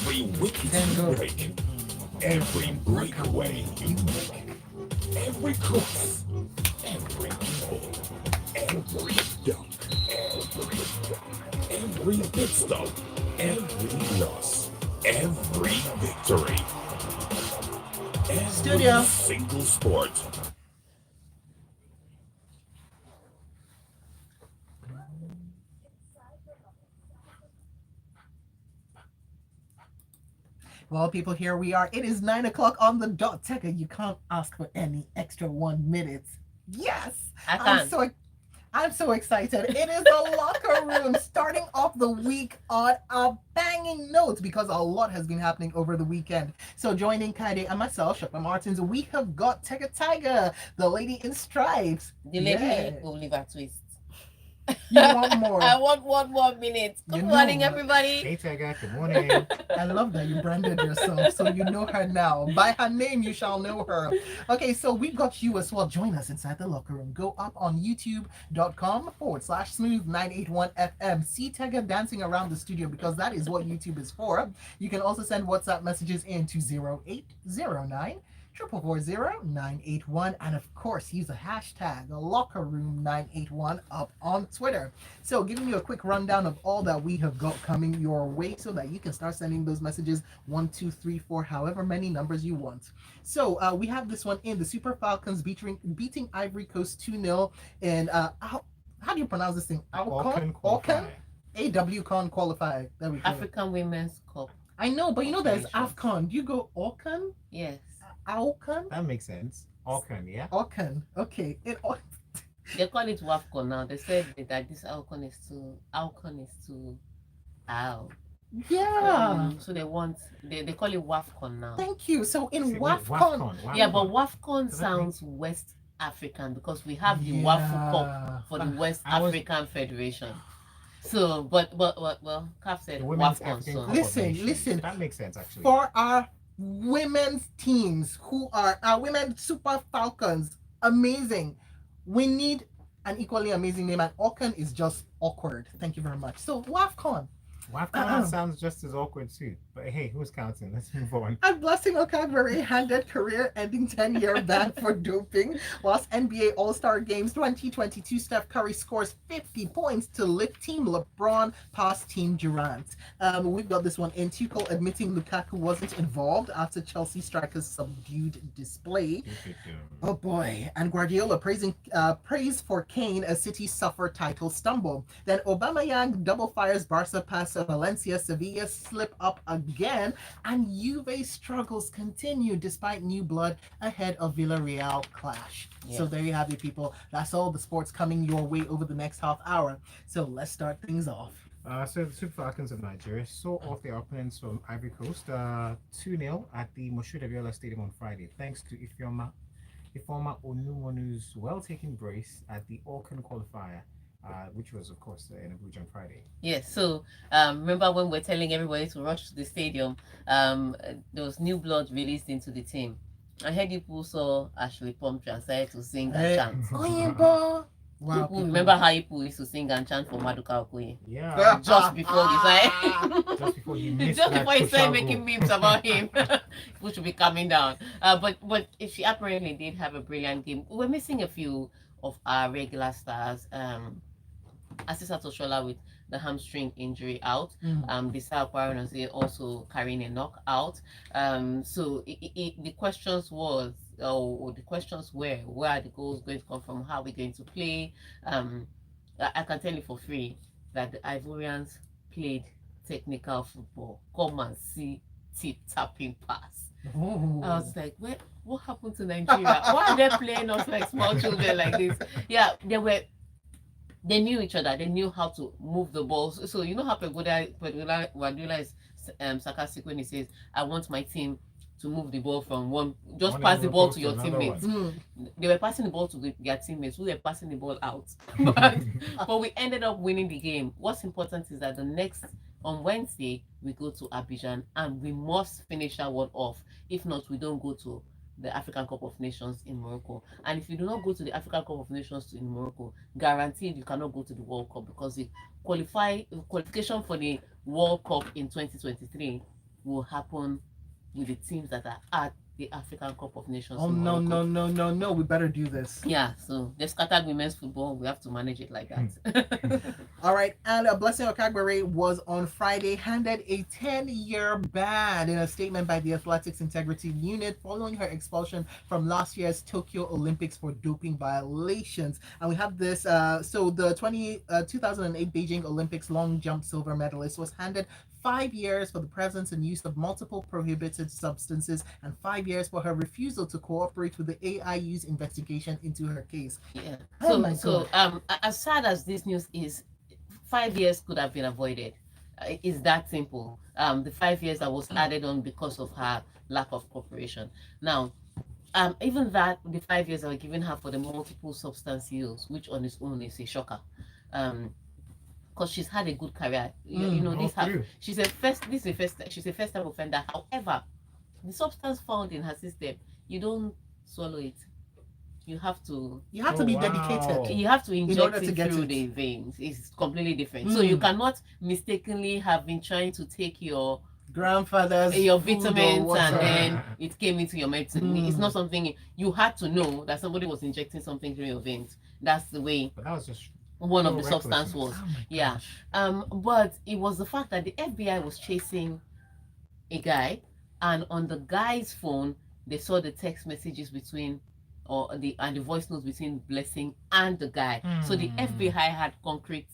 Every wicket you break, every breakaway you make, every cross, every goal, every dunk, every pit stop, every loss, every victory, every single sport. Well, people, here we are. It is 9 o'clock on the dot. Tekka, you can't ask for any extra 1 minute. Yes, I I'm can. so I'm so excited. It is the locker room starting off the week on a banging note because a lot has been happening over the weekend. So joining Kaide and myself, Shakma Martins, we have got Tekka Tiger, the lady in stripes. The lady Yeah, will leave a twist. you want more? I want 1 more minute. You Good know morning, what? everybody. Hey, Tiger. Good morning. I love that you branded yourself so you know her now. By her name, you shall know her. Okay, so we got you as well. Join us inside the locker room. Go up on youtube.com/smooth981FM. See Tega dancing around the studio because that is what YouTube is for. You can also send WhatsApp messages in to 0809 440 and of course use the hashtag locker room 981 up on Twitter. So giving you a quick rundown of all that we have got coming your way so that you can start sending those messages 1, 2, 3, 4, however many numbers you want. So we have this one in the Super Falcons beating Ivory Coast 2-0 in how do you pronounce this thing? Auckland Auckland? qualifier. AWCon qualifier. There we go. African Women's Cup. I know, but you know there's Nations. AFCON. Do you go Auckland? Yes. Auckland? That makes sense. Auckland, yeah. Auckland. Okay. They call it WAFCON now. They said that this Alcon is too ow. Yeah. So they call it WAFCON now. Thank you. So in Wait, WAFCON. Yeah, but WAFCON Does that sounds West African because we have the Yeah. WAFU Cup for the West I was- African Federation. So, but well, Cap said The Women's WAFCON. African So Cup of Listen, Nations. listen. That makes sense, actually. For our women's teams who are our women Super Falcons, amazing. We need an equally amazing name, and Auckland is just awkward. Thank you very much. So WAFCON. WAFCON sounds just as awkward, too. But hey, who's counting? Let's move on. And Blessing Okagbare handed career-ending 10-year ban for doping, whilst NBA All-Star Games 2022 Steph Curry scores 50 points to lift Team LeBron past Team Durant. We've got this one in Tuchel admitting Lukaku wasn't involved after Chelsea strikers' subdued display. Oh boy. And Guardiola praise for Kane as City suffer title stumble. Then Aubameyang double fires Barca past Valencia, Sevilla slip up again, and Juve struggles continue despite new blood ahead of Villarreal clash. Yeah. So there you have it, people. That's all the sports coming your way over the next half hour. So let's start things off. So the Super Falcons of Nigeria saw off their opponents from Ivory Coast 2-0 at the Moshood Abiola Stadium on Friday, thanks to Ifeoma Onumonu's well-taken brace at the Auckland qualifier, which was, of course, in Abuja on Friday. yes. So remember when we're telling everybody to rush to the stadium? There was new blood released into the team. I heard people saw Ashley Pumphrey and started to sing and chant. Oyinbo. Wow. People remember how people used to sing and chant for Maduka Okoye Yeah, just before he started. just before he missed Just that before he started crucial making goal. memes about him, people should be calming down. But she apparently did have a brilliant game. We're missing a few of our regular stars. Asisa Toshola with the hamstring injury out. Disa Aquarius also carrying a knockout. So the questions was, or the questions were, where are the goals going to come from? How are we going to play? I can tell you for free that the Ivorians played technical football. Come and see tip tapping pass. Ooh. I was like, what happened to Nigeria? Why are they playing us like small children like this? Yeah, they knew each other. They knew how to move the balls. So you know how Guardiola is sarcastic when he says, "I want my team to move the ball from just One pass end the of the ball post to to your another teammates." one. They were passing the ball to their teammates who were passing the ball out. but we ended up winning the game. What's important is that on Wednesday we go to Abidjan and we must finish that one off. If not, we don't go to the African Cup of Nations in Morocco. And if you do not go to the African Cup of Nations in Morocco, guaranteed you cannot go to the World Cup because the qualification for the World Cup in 2023 will happen with the teams that are at the African Cup of Nations. Oh in no, Morocco. no! We better do this. Yeah, so they've scattered women's football. We have to manage it like that. All right, and Blessing Okagbare was on Friday handed a 10-year ban in a statement by the Athletics Integrity Unit following her expulsion from last year's Tokyo Olympics for doping violations. And we have this. So the 2008 Beijing Olympics long jump silver medalist was handed 5 years for the presence and use of multiple prohibited substances and 5 years for her refusal to cooperate with the AIU's investigation into her case. Yeah. Oh my As sad as this news is, 5 years could have been avoided. It's that simple. The 5 years that was added on because of her lack of cooperation. Now, even that the 5 years that were given her for the multiple substance use, which on its own is a shocker. Because she's had a good career. You know, she's a first time offender. However, the substance found in her system, you don't swallow it. You have to be dedicated. You have to inject to it get through it. the veins. It's completely different. So you cannot mistakenly have been trying to take your grandfather's vitamins and then it came into your medicine. It's not something you had to know that somebody was injecting something through your veins. That's the way. But that was just one of the substance was. Yeah. But it was the fact that the FBI was chasing a guy, and on the guy's phone they saw the text messages between the voice notes between Blessing and the guy. So the FBI had concrete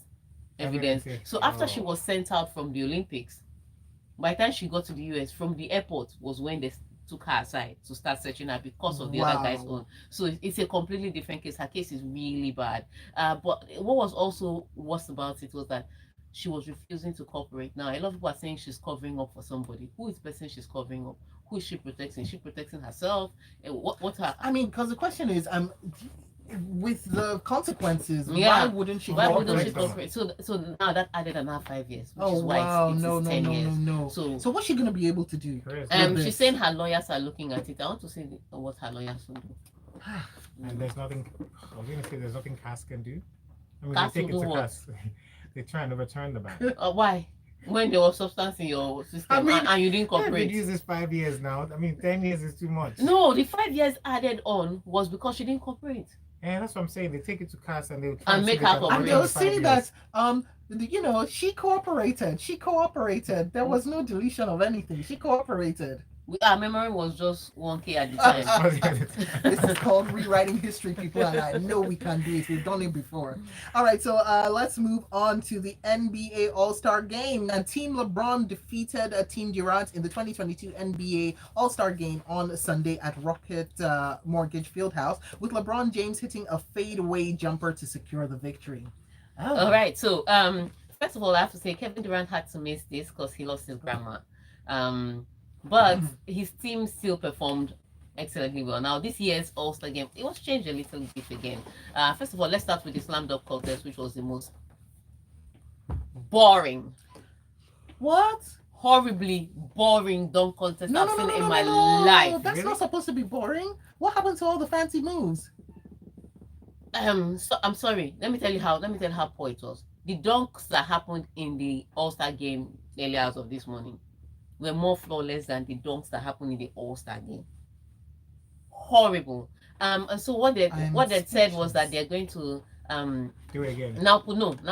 evidence. So after she was sent out from the Olympics, by the time she got to the US from the airport was when they took her aside to start searching her because of the other guy's own. So it's a completely different case. Her case is really bad. But what was also worse about it was that she was refusing to cooperate. Now, a lot of people are saying she's covering up for somebody. Who is the person she's covering up? Who is she protecting? Is she protecting herself? What her? I mean, because the question is, with the consequences, why wouldn't she cooperate? So now that added another 5 years, which is why it's 10 years. No. So what's she gonna be able to do? She's saying her lawyers are looking at it. I want to say what her lawyers will do. And there's nothing. I was gonna say there's nothing CAS can do. I mean, CAS they take will it do to what? CAS. They're trying to return the ban. Why? When there was substance in your system and you didn't cooperate. Use this 5 years now. I mean, 10 years is too much. No, the 5 years added on was because she didn't cooperate. And that's what I'm saying. They take it to CAS and they make her cooperate. And they'll say that she cooperated. There was no deletion of anything. She cooperated. Our memory was just 1K at the time. This is called rewriting history, people, and I know we can do it. We've done it before. All right, so let's move on to the NBA All-Star Game. And Team LeBron defeated Team Durant in the 2022 NBA All-Star Game on Sunday at Rocket Mortgage Fieldhouse, with LeBron James hitting a fadeaway jumper to secure the victory. All right, so first of all, I have to say Kevin Durant had to miss this because he lost his grandma. But his team still performed excellently well. Now, this year's All-Star Game, it was changed a little bit again. First of all, let's start with the slam dunk contest, which was the most boring. What? Horribly boring dunk contest I've seen in my life. That's not supposed to be boring. What happened to all the fancy moves? So, I'm sorry. Let me tell you how poor it was. The dunks that happened in the All-Star Game early hours of this morning were more flawless than the dunks that happened in the All-Star Game. Horrible. And so what they said was that they're going to do it again. Now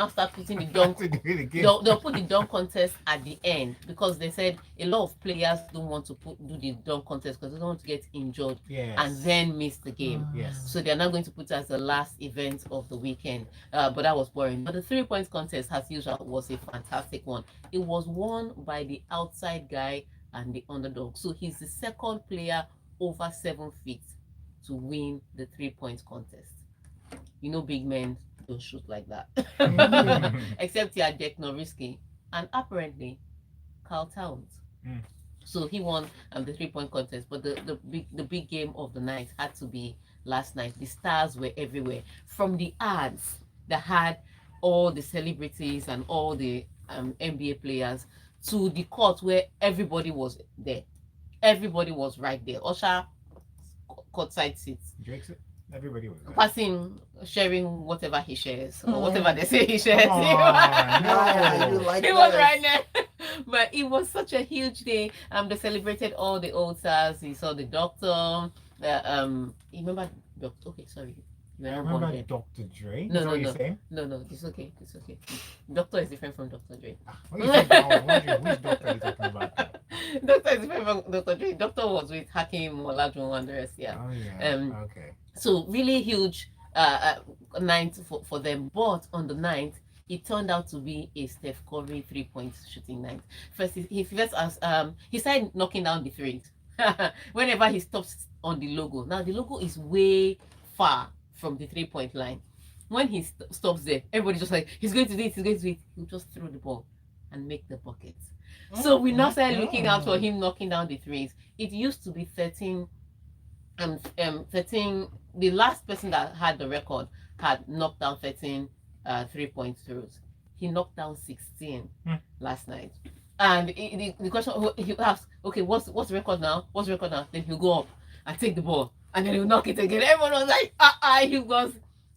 start putting the dunk. Do it again. They'll put the dunk contest at the end because they said a lot of players don't want to do the dunk contest because they don't want to get injured and then miss the game. Yes. So they're not going to put it as the last event of the weekend. But that was boring. But the 3-point contest, as usual, was a fantastic one. It was won by the outside guy and the underdog. So he's the second player over 7 feet to win the 3-point contest. You know, big men don't shoot like that. Except here, Dirk Nowitzki and apparently Carl Towns. So he won the 3-point contest. But the big game of the night had to be last night. The stars were everywhere. From the ads that had all the celebrities and all the NBA players to the court where everybody was there. Everybody was right there. Usher courtside seats. Drake's everybody was there. Passing, sharing whatever he shares or whatever they say he shares. You like He was right there. But it was such a huge day. They celebrated all the old stars. We saw the doctor. You remember doctor? Okay, sorry. You were I not born remember then. Dr. Dre. No, Is that no, what you're no. saying? No. It's okay. It's okay. Doctor is different from Dr. Dre. When you said, I was wondering which doctor are you talking about? Doctor is different from Dr. Dre. Doctor was with Hakim Olajuwon and the rest. Yeah. Oh yeah. Um, Okay. So really huge night for them. But on the ninth, it turned out to be a Steph Curry 3-point shooting night. First, he first as he started knocking down the threes. Whenever he stops on the logo. Now the logo is way far from the 3-point line. When he stops there, everybody's just like, he's going to do it, he's going to do it. He'll just throw the ball and make the bucket. So we now started looking out for him knocking down the threes. It used to be 13 13. The last person that had the record had knocked down 13 3-point throws. He knocked down 16 last night. And the question he asked, okay, what's the record now? What's the record now? Then he'll go up and take the ball, and then he'll knock it again. Everyone was like,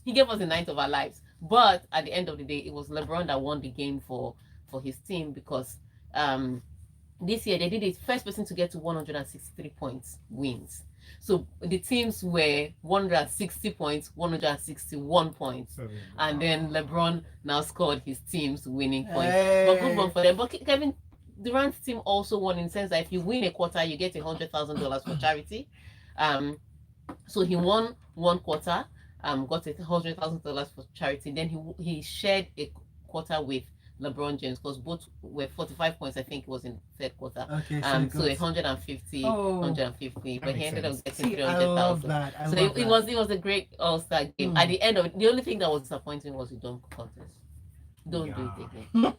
he gave us the night of our lives. But at the end of the day, it was LeBron that won the game for his team, because this year they did it. First person to get to 163 points wins. So the teams were 160 points, 161 points. And then LeBron now scored his team's winning points. Hey. But good one for them. But Kevin Durant's team also won, in the sense that if you win a quarter, you get $100,000 for charity. So he won one quarter, got $100,000 for charity. Then he shared a quarter with LeBron James, because both were 45 points. I think it was in third quarter. Okay, so 150, 150. But he ended up getting 300,000. I love that. So it was a great All-Star game. At the end of it, the only thing that was disappointing was the dunk contest. Don't do it again.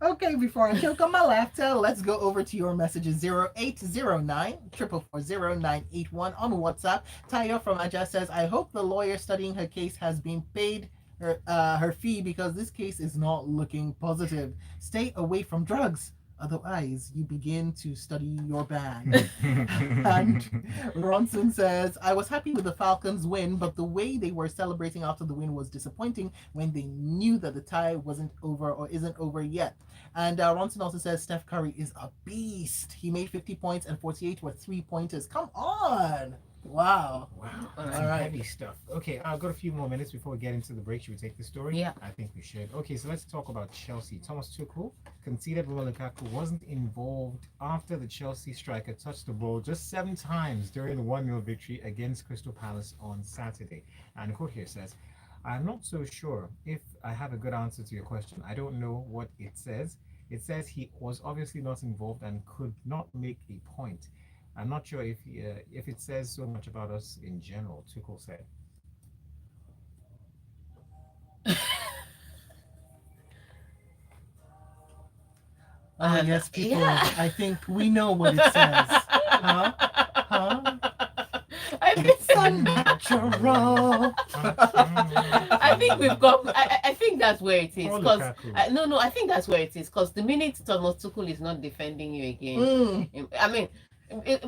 Okay, before I choke on my laughter, let's go over to your messages. 0809 444 981 on WhatsApp. Tayo from Aja says, I hope the lawyer studying her case has been paid her fee, because this case is not looking positive. Stay away from drugs, otherwise you begin to study your band. And Ronson says, I was happy with the Falcons win, but the way they were celebrating after the win was disappointing, when they knew that the tie wasn't over or isn't over yet. And Ronson also says Steph Curry is a beast. He made 50 points and 48 were 3-pointers. Come on. Wow. All right. Heavy stuff. Okay, I've got a few more minutes before we get into the break. Should we take the story? Yeah. I think we should. Okay, so let's talk about Chelsea. Thomas Tuchel conceded Romelu Lukaku wasn't involved after the Chelsea striker touched the ball just 7 times during the 1-0 victory against Crystal Palace on Saturday. And the quote here says, I'm not so sure if I have a good answer to your question. I don't know what it says. It says he was obviously not involved and could not make a point. I'm not sure if it says so much about us in general, Tuchel said. Yes, people, yeah. I think we know what it says. Huh? It's unnatural. I think we've got. I think that's where it is. Because no, I think that's where it is. Because the minute Thomas Tuchel is not defending you again, I mean.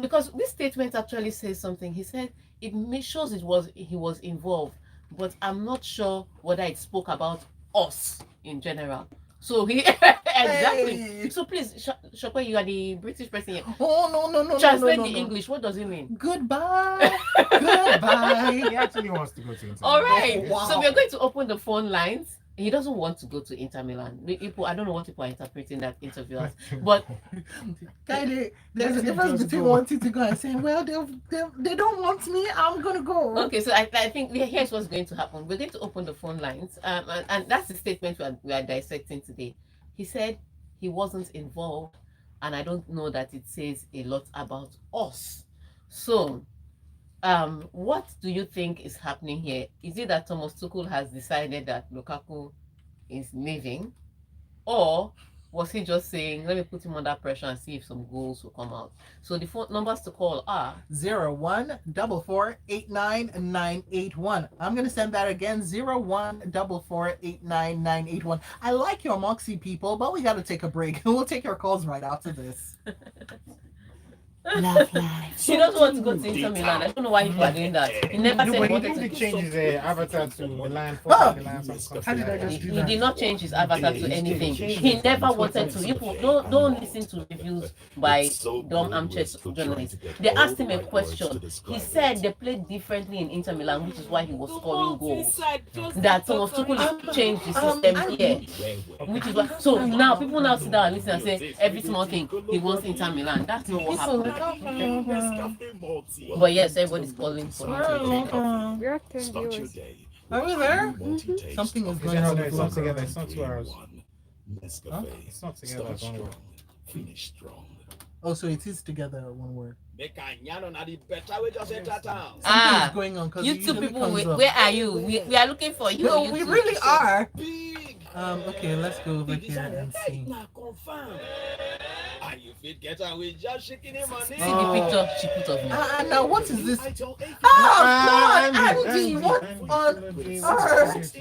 Because this statement actually says something. He said it shows he was involved, but I'm not sure whether it spoke about us in general. So he exactly. Hey. So please, Shokwe, you are the British person here. Oh no. Translate the English. What does it mean? Goodbye. Goodbye. He actually wants to go to Inter. All right. Wow. So we are going to open the phone lines. He doesn't want to go to Inter Milan. People, I don't know what people are interpreting that interview as, but there's a difference between wanting to go and saying, well, they don't want me, I'm gonna go. Okay, so I think here's what's going to happen. We're going to open the phone lines, and that's the statement we are dissecting today. He said he wasn't involved, and I don't know that it says a lot about us. So, what do you think is happening here? Is it that Thomas Tuchel has decided that Lukaku is leaving, or was he just saying, let me put him under pressure and see if some goals will come out? So the phone numbers to call are 01448991. I'm going to send that again, 01448991. I like your moxie, people, but we got to take a break. We'll take your calls right after this. Love life. He doesn't want to go to Inter Milan. I don't know why people are doing that. He never No, said but he he wanted did to. change his avatar to Milan, Oh! Milan, How something did I like that. just do He that? did not change his avatar He to did. anything. He changed He it. never That's what wanted I'm to. saying. You don't listen to reviews by dumb armchair journalists. They asked him a question. He said they played differently in Inter Milan, which is why he was scoring goals. That Thomas Tuchel changed the system here, which is why. So now people now sit down and listen and say every small thing he wants Inter Milan. That's not what happened. But yes, everybody's calling for him to return. We are 10 Start your viewers. day. Are we there? Something is going on with It's not the together. logo. It's not 2 hours. Nescafe. It's not together. Start It's one strong. word. Finish strong. Oh, so it is together one word. Something Ah, is going on because you two people, where are you? We are looking for you. No, you we two. really are. Okay, let's go over here and see. See the Oh. picture she put of me. Now what is this? Oh, Oh, God, Andy, what on earth?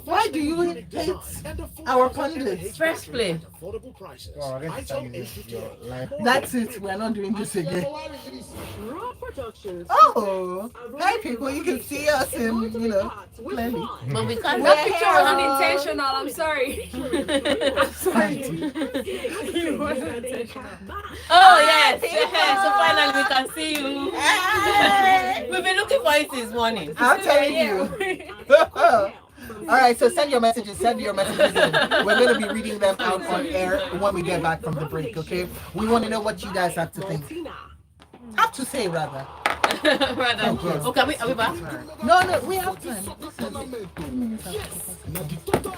Why do you hate our pundits? First play. Oh, I guess it's your life. That's it. We're not doing this again. Raw Productions. Oh, hi people. You can see us in, plenty. But we can't. That picture was Hello. unintentional. I'm sorry. I'm sorry. Oh yes, yes. So finally we can see you. We've been looking for it since morning. I'm telling you. All right, so send your messages. Send your messages in. We're going to be reading them out on air when we get back from the break, okay? We want to know what you guys have to think. Have to say, rather. Rather. Okay, are we back? No, we have time.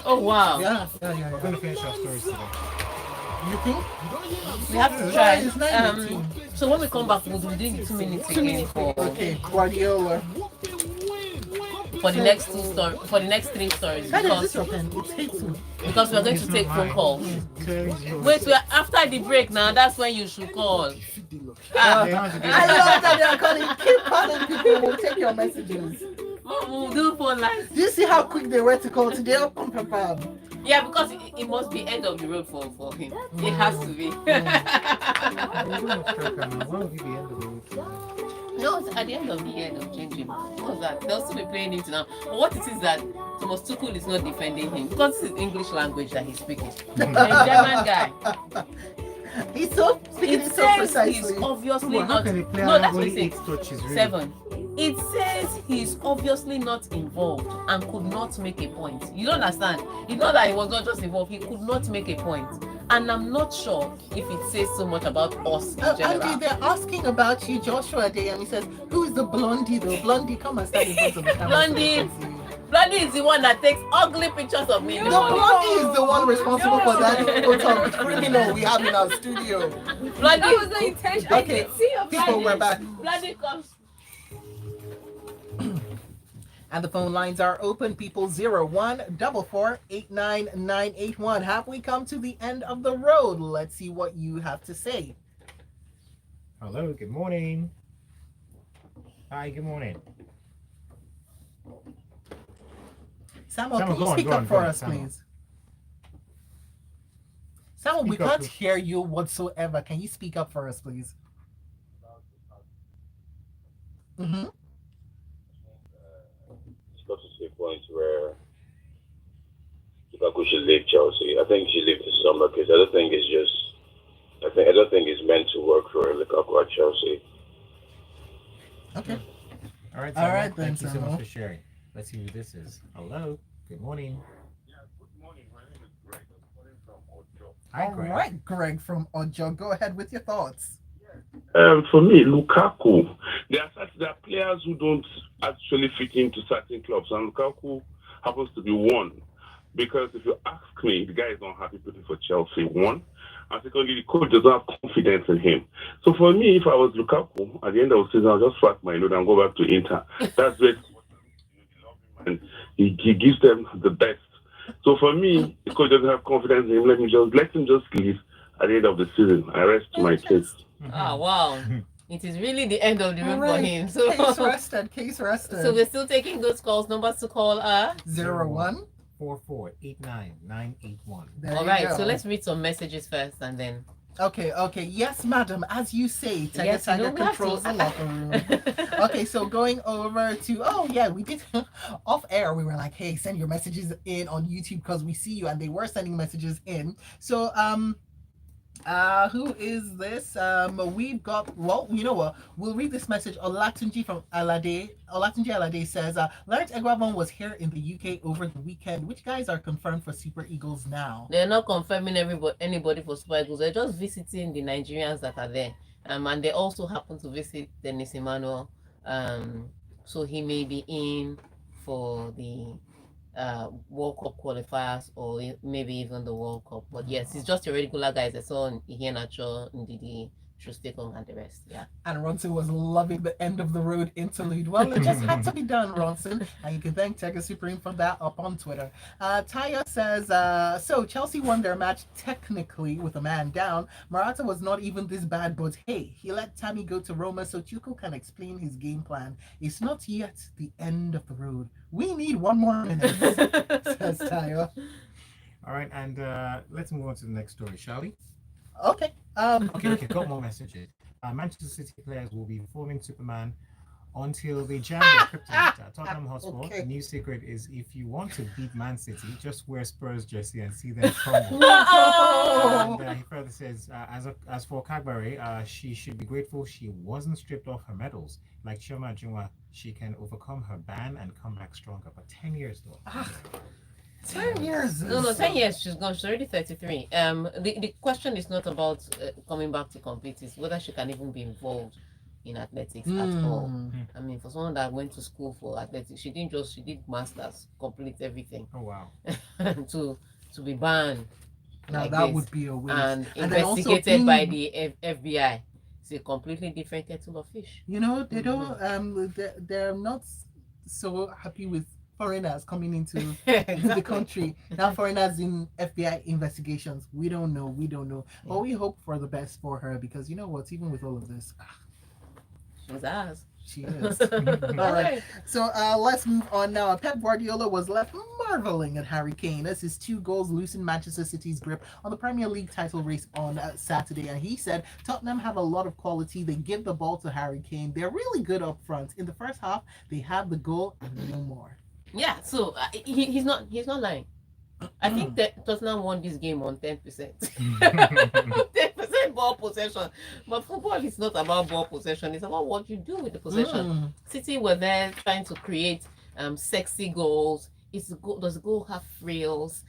Oh wow. Yeah. We're going to finish our stories today. You think? We have to It's try. 9:18. So when we come back, we'll be doing 2 minutes again Okay, Guardiola. for the next 2 stories, for the next 3 stories, How is this because your pen? It's hateful. we're going It's to not take phone mine. calls. Clearly it's yours. Wait, we're after the break now. That's when you should call. They want to do I that. love that they're calling. Keep calling people. We'll take your messages. We'll do phone lines. Do you see how quick they were to call today? Oh, pam, pam, pam. Yeah, because it must be end of the road for him. It has to be. When will be the end of the week? No, it's at the end of the year they'll change him. What's that? They'll still be playing him to now. But what it is that Thomas Tuchel is not defending him because it's English language that he's speaking. He's a German guy. He's so speaking It so says precisely. he's obviously Well, how not. can a player No, have that's what only it 8 says. touches, really? 7. It says he's obviously not involved and could not make a point. You don't understand. It's not that he was not just involved, he could not make a point. And I'm not sure if it says so much about us in general. Andy, they're asking about you, Joshua Day, and he says, "Who is the blondie though? Blondie, come and stand in front of the camera." Blondie. Bloody is the one that takes ugly pictures of me. No, Blondie is the one responsible for that photo of criminal we have in our studio. Bloody. That was the intention. I Okay, didn't see your people, we're back. Bloody comes. And the phone lines are open, people. 0144898981. Have we come to the end of the road? Let's see what you have to say. Hello, good morning. Hi, good morning. Samuel, Samuel, can you go on, speak go up on, for go on, us, Samuel. please? Samuel, we Speak up, can't please. hear you whatsoever. Can you speak up for us, please? Mm-hmm. It's got to a point where Lukaku should leave Chelsea. I think he should leave this summer because I don't think it's meant to work for Lukaku at Chelsea. Okay. All right, All Samuel, right then, thank you so Samuel. much for sharing. Let's see who this is. Hello, good morning. Good morning. My name is Greg. I'm calling from Ojo. Hi, All Greg. right, Greg from Ojo. Go ahead with your thoughts. For me, Lukaku, there are players who don't actually fit into certain clubs, and Lukaku happens to be one. Because if you ask me, the guy is not happy playing for Chelsea, one. And secondly, the coach doesn't have confidence in him. So for me, if I was Lukaku, at the end of the season, I'll just fat my load and go back to Inter. That's where and he gives them the best. So for me, the coach doesn't have confidence in him. Let him just leave at the end of the season. I rest my case. Ah, wow. It is really the end of the road All for right. him. So, Case rested. Case rested. so we're still taking those calls. Numbers to call are. 01. 4489-981. There All you right. go. So let's read some messages first and then. Okay. Yes, madam. As you say, Tiger Yes, you know, Tiger we have controls the locker room. to. Okay, so going over to we did off air. We were like, hey, send your messages in on YouTube because we see you, and they were sending messages in. So who is this? We've got, well, you know what? We'll read this message. Olatunji from Alade. Olatunji Alade says, Lawrence Egwabon was here in the UK over the weekend. Which guys are confirmed for Super Eagles now? They're not confirming anybody for Super Eagles. They're just visiting the Nigerians that are there. And they also happen to visit Dennis Emmanuel. So he may be in for the World Cup qualifiers or maybe even the World Cup. But yes, it's just a regular guys. I saw Iheanacho, Ndidi, Trustekong, and the rest. Yeah. And Ronson was loving the end of the road interlude. Well, it just had to be done, Ronson. And you can thank Tega Supreme for that up on Twitter. Taya says, so Chelsea won their match technically with a man down. Morata was not even this bad, but hey, he let Tammy go to Roma so Tuchel can explain his game plan. It's not yet the end of the road. We need one more minute, says Taya. All right, and let's move on to the next story, shall we? Okay. Okay, got more messages. Manchester City players will be informing Superman until they jam their kryptonite at Tottenham Hotspur. Okay. The new secret is if you want to beat Man City, just wear Spurs jersey and see them crumble. And he further says, as for Kagbare, she should be grateful she wasn't stripped off her medals. Like Chioma Ajunwa, she can overcome her ban and come back stronger. But 10 years though. 10 years. No, 10 years. She's gone. She's already 33. The question is not about coming back to compete. It's whether she can even be involved in athletics at all. I mean, for someone that went to school for athletics, she did masters, complete everything. Oh wow. to be banned. Now like that this would be a waste. and And then also investigated by being- the FBI. It's a completely different kettle of fish. You know, they don't. They're not so happy with foreigners coming into the country. Now foreigners in FBI investigations. We don't know. But we hope for the best for her because you know what? Even with all of this, She's ours. she is. All right. So let's move on now. Pep Guardiola was left marveling at Harry Kane as his 2 goals loosened Manchester City's grip on the Premier League title race on Saturday. And he said Tottenham have a lot of quality. They give the ball to Harry Kane. They're really good up front. In the first half, they had the goal and no more. Yeah, so he's not lying. I think that Tottenham won this game on 10%. 10% ball possession. But football is not about ball possession. It's about what you do with the possession. City were there trying to create sexy goals. Does the goal have frills?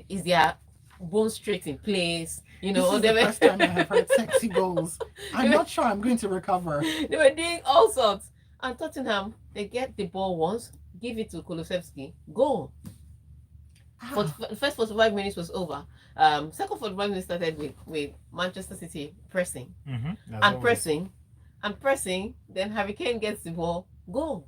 Is there bone straight in place? You know, this is the first time I have heard sexy goals. I'm not sure I'm going to recover. They were doing all sorts. And Tottenham, they get the ball once, give it to Kulusevski, goal. For the first 45 minutes was over. Second 45 minutes started with Manchester City pressing and pressing. Then Harry Kane gets the ball, goal.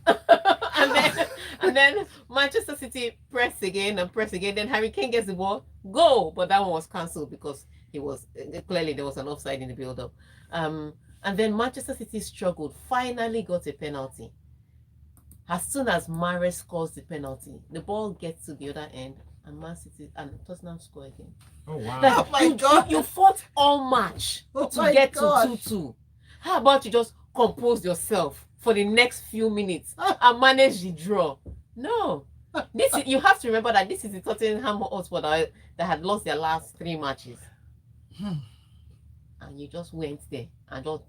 and then Manchester City press again. Then Harry Kane gets the ball, goal. But that one was cancelled because he was clearly there was an offside in the build-up. And then Manchester City struggled. Finally got a penalty. As soon as Mahrez scores the penalty, the ball gets to the other end, and Man City and Tottenham score again. Oh wow. Like, Oh my God. You fought all match Oh to my get gosh. to 2-2. How about you just compose yourself for the next few minutes and manage the draw? No. You have to remember that this is the Tottenham Hotspur that had lost their last 3 matches. And you just went there and just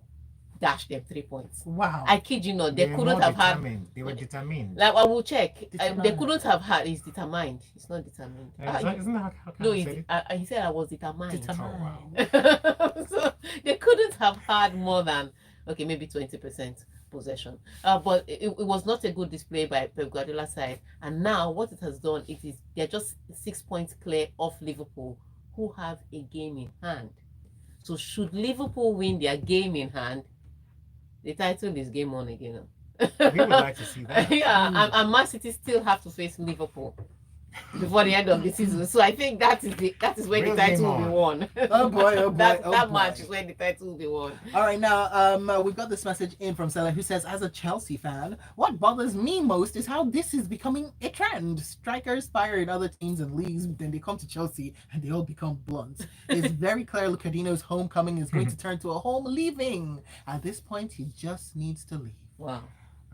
dashed them 3 points. Wow. I kid you not, they were couldn't more have had. determined. They were determined. Like I will check. They Determined. couldn't have had. It's determined. It's not determined. Isn't that how No, he said it? he said I was determined. Oh, wow. So they couldn't have had more than maybe 20% possession. But it was not a good display by Pep Guardiola's side. And now what it has done, they're just 6 points clear of Liverpool, who have a game in hand. So should Liverpool win their game in hand, the title is game on again. We would like to see that. Yeah, and Man City still have to face Liverpool. before the end of the season. So I think that is where Real the title game will be on. won. Oh boy, oh boy, that boy. match is where the title will be won. All right, now we've got this message in from Stella who says, as a Chelsea fan, what bothers me most is how this is becoming a trend. Strikers fire in other teams and leagues, then they come to Chelsea and they all become blunt. It's very clear Lucadino's homecoming is going to turn to a home leaving. At this point, he just needs to leave. Wow.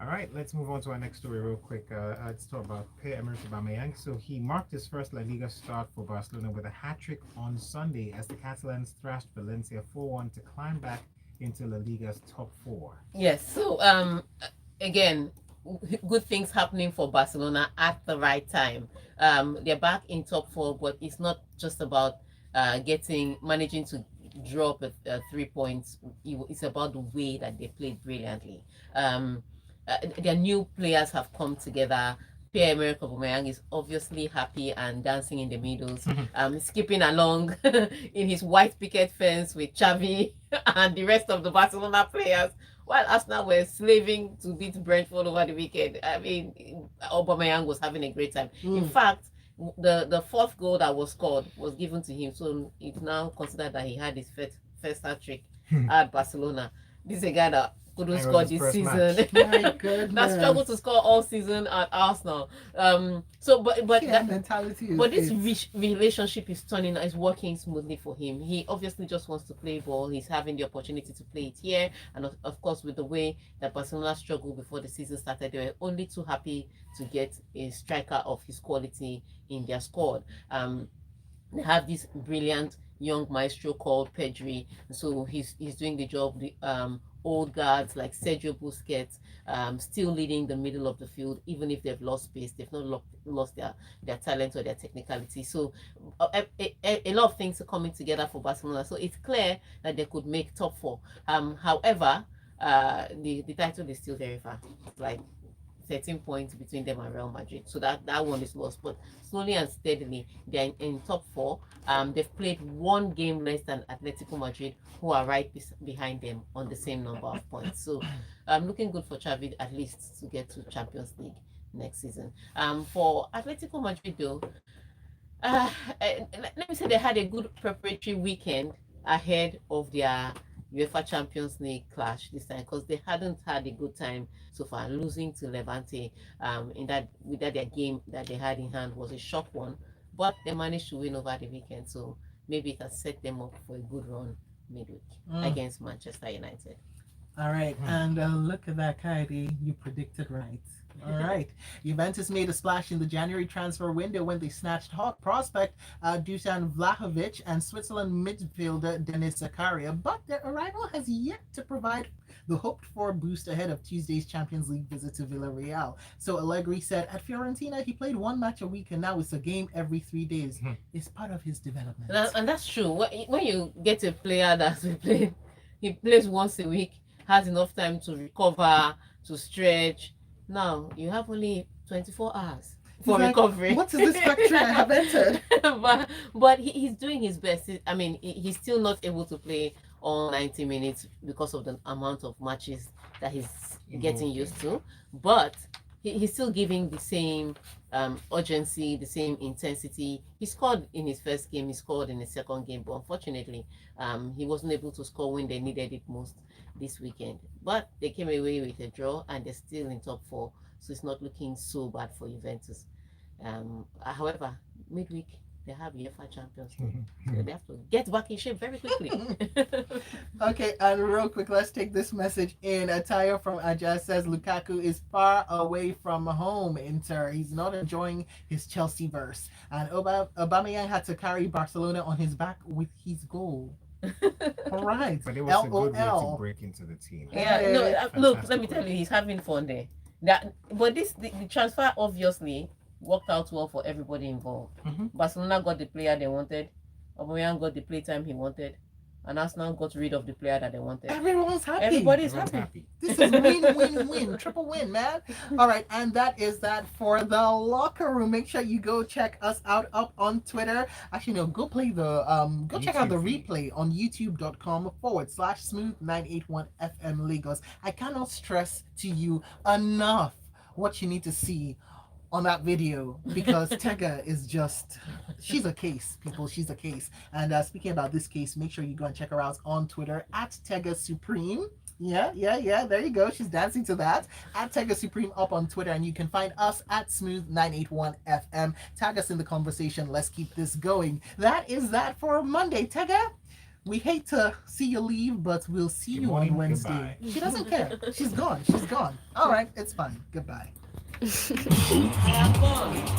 All right, let's move on to our next story real quick. Let's talk about Pierre-Emerick Aubameyang. So he marked his first La Liga start for Barcelona with a hat-trick on Sunday as the Catalans thrashed Valencia 4-1 to climb back into La Liga's top 4. Yes. So again, good things happening for Barcelona at the right time. They're back in top 4, but it's not just about managing to drop 3 points. It's about the way that they played brilliantly. Their new players have come together. Pierre-Emerick Aubameyang is obviously happy and dancing in the middles, skipping along in his white picket fence with Xavi and the rest of the Barcelona players, while Arsenal were slaving to beat Brentford over the weekend. I mean, Aubameyang was having a great time. In fact, the fourth goal that was scored was given to him, so it's now considered that he had his first hat-trick at Barcelona. This is a guy that couldn't score this season. My goodness. That struggled to score all season at Arsenal. Mentality but this relationship is working smoothly for him. He obviously just wants to play ball. He's having the opportunity to play it here, and of course, with the way that Barcelona struggled before the season started, they were only too happy to get a striker of his quality in their squad. They have this brilliant young maestro called Pedri, so he's doing the job. The old guards like Sergio Busquets still leading the middle of the field, even if they've lost space. They've not lost their talent or their technicality. So a lot of things are coming together for Barcelona. So it's clear that they could make top 4. However, the title is still very far. It's like 13 points between them and Real Madrid. So that one is lost. But slowly and steadily, they're in top 4. They've played one game less than Atletico Madrid, who are right behind them on the same number of points. So looking good for Xavi at least to get to Champions League next season. For Atletico Madrid though, let me say they had a good preparatory weekend ahead of their UEFA Champions League clash this time, because they hadn't had a good time so far. Losing to Levante with their game that they had in hand was a shock one, but they managed to win over the weekend, so maybe it has set them up for a good run midweek against Manchester United. All right, and look at that, Kaidi. You predicted right. All right. Juventus made a splash in the January transfer window when they snatched hot prospect Dusan Vlahovic and Switzerland midfielder Denis Zakaria, but their arrival has yet to provide the hoped-for boost ahead of Tuesday's Champions League visit to Villarreal. So Allegri said at Fiorentina he played one match a week and now it's a game every 3 days. It's part of his development. And that's true. When you get a player that's playing, he plays once a week, has enough time to recover, to stretch. Now you have only 24 hours for recovery. What is this factory I have entered? but he's doing his best. I mean, he's still not able to play all 90 minutes because of the amount of matches that he's getting used to. But he's still giving the same urgency, the same intensity. He scored in his first game, he scored in his second game, but unfortunately, he wasn't able to score when they needed it most this weekend. But they came away with a draw and they're still in top 4, so it's not looking so bad for Juventus. However, midweek they have UEFA Champions League. So they have to get back in shape very quickly. Okay, and real quick, let's take this message in. Atayo from Aja says Lukaku is far away from home. Inter, he's not enjoying his Chelsea verse, and Aubameyang had to carry Barcelona on his back with his goal. All right, but it was a good way to break into the team. Yeah, no, look, let me tell you, he's having fun there. But the transfer obviously worked out well for everybody involved. Barcelona got the player they wanted, Aubameyang got the playtime he wanted, and Arsenal got rid of the player that they wanted. Everyone's happy. Everybody's happy. This is win, triple win, man. All right, and that is that for the locker room. Make sure you go check us out up on Twitter. Actually, no, go play the go check out the replay on youtube.com/smooth981 FM Lagos. I cannot stress to you enough what you need to see on that video because Tega is she's a case, people. She's a case. And speaking about this case, make sure you go and check her out on Twitter at Tega Supreme. Yeah. There you go. She's dancing to that. At Tega Supreme up on Twitter, and you can find us at Smooth981FM. Tag us in the conversation. Let's keep this going. That is that for Monday. Tega, we hate to see you leave, but we'll see Good you morning, on Wednesday. goodbye. She doesn't care. She's gone. All right, it's fine. Goodbye. Have fun.